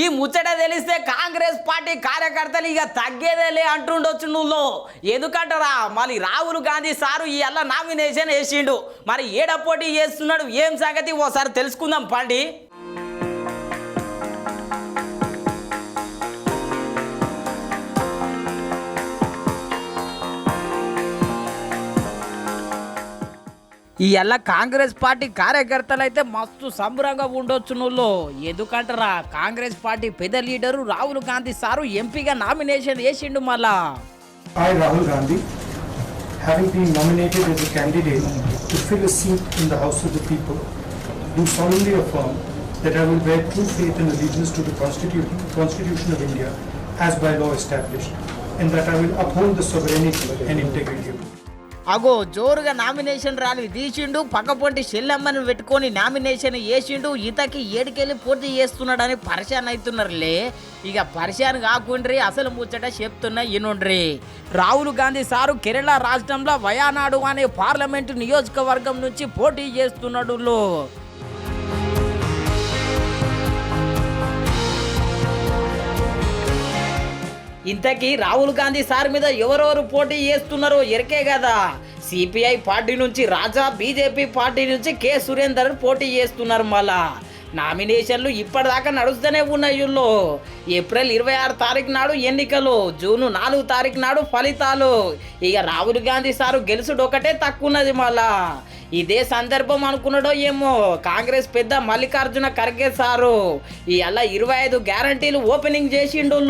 ఈ ముచ్చట తెలిస్తే కాంగ్రెస్ పార్టీ కార్యకర్తలు ఇక తగ్గేదేలే అంటుండొచ్చు నువ్వు. ఎందుకంటారా మళ్ళీ రాహుల్ గాంధీ సారు ఈ అల్ల నామినేషన్ వేసిండు. మరి ఏడ పోటీ చేస్తున్నాడు ఏం సంగతి ఓసారి తెలుసుకుందాం పండి. ఈ అల్ల కాంగ్రెస్ పార్టీ కార్యకర్తలు అయితే మస్తు సంబరంగా ఉండొచ్చు నువ్వు. ఎందుకంటారా కాంగ్రెస్ పార్టీ పెద్ద లీడరు రాహుల్ గాంధీ సారు ఎంపీగా నామినేషన్ వేసిండు మళ్ళా. I, Rahul Gandhi, having been nominated as a candidate to fill a seat in the House of the People, do solemnly affirm that I will bear true faith and allegiance to the Constitution of India as by law established, and that I will uphold the sovereignty and integrity of India. అగో జోరుగా nomination rally తీసిండు, పక్కపొంటి షెల్లమ్మని పెట్టుకొని nomination వేసిండు. ఇతకి ఏడుకెళ్ళి పోటీ చేస్తున్నాడని పరిశాన్ అవుతున్నారులే. ఇక పరిశాన్ కాకుండ్రి అసలు ముచ్చట చెప్తున్నా ఇనుండ్రి. రాహుల్ గాంధీ సారు కేరళ రాష్ట్రంలో వయానాడు అనే పార్లమెంటు నియోజకవర్గం నుంచి పోటీ చేస్తున్నాడు. ఇంతకీ రాహుల్ గాంధీ సార్ మీద ఎవరెవరు పోటీ చేస్తున్నారో ఎరికే కదా. సిపిఐ పార్టీ నుంచి రాజా, బీజేపీ పార్టీ నుంచి కె సురేందర్ పోటీ చేస్తున్నారు. మళ్ళా నామినేషన్లు ఇప్పటిదాకా నడుస్తూనే ఉన్నాయి. ఏప్రిల్ 26 తారీఖు నాడు ఎన్నికలు, జూన్ 4 తారీఖు నాడు ఫలితాలు. ఇక రాహుల్ గాంధీ సారు గెలుసుడు ఒకటే తక్కువన్నది. మళ్ళా ఇదే సందర్భం అనుకున్నాడో ఏమో కాంగ్రెస్ పెద్ద మల్లికార్జున ఖర్గే సారు ఇవాళ 25 గ్యారంటీలు ఓపెనింగ్ చేసిండు.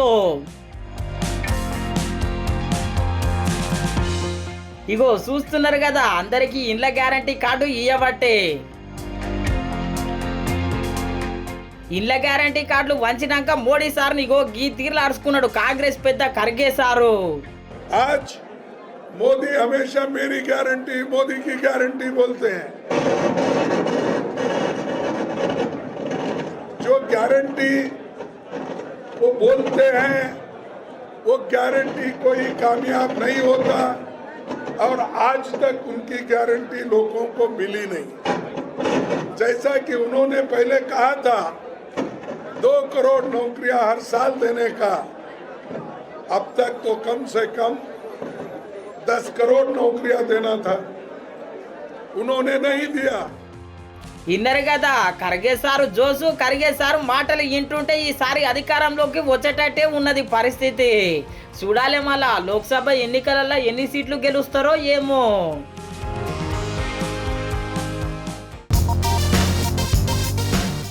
ఇగో చూస్తున్నారు కదా, అందరికీ ఇండ్ల గ్యారంటీ కార్డు ఇయ్యబట్టే. ఇండ్ల గ్యారంటీ కార్డులు వంచినాక మోడీ సార్ని ఇగో గీ తీర్లు అరుచుకున్నాడు కాంగ్రెస్ పెద్ద ఖర్గే సారు. आज मोदी हमेशा मेरी गारंटी, मोदी की गारंटी बोलते हैं. जो गारंटी वो बोलते हैं वो गारंटी कोई कामयाब नहीं होता, और आज तक उनकी गारंटी लोगों को मिली नहीं. जैसा कि उन्होंने पहले कहा था 2 करोड़ नौकरियां हर साल देने का, अब तक तो कम से कम 10 करोड़ नौकरियां देना था, उन्होंने नहीं दिया. ఇన్నరు కదా ఖర్గే సారు జోసు, ఖర్గే సారు మాటలు వింటుంటే ఈసారి అధికారంలోకి వచ్చేటట్టే ఉన్నది పరిస్థితి. చూడాలి మళ్ళా లోక్సభ ఎన్నికలలో ఎన్ని సీట్లు గెలుస్తారో ఏమో.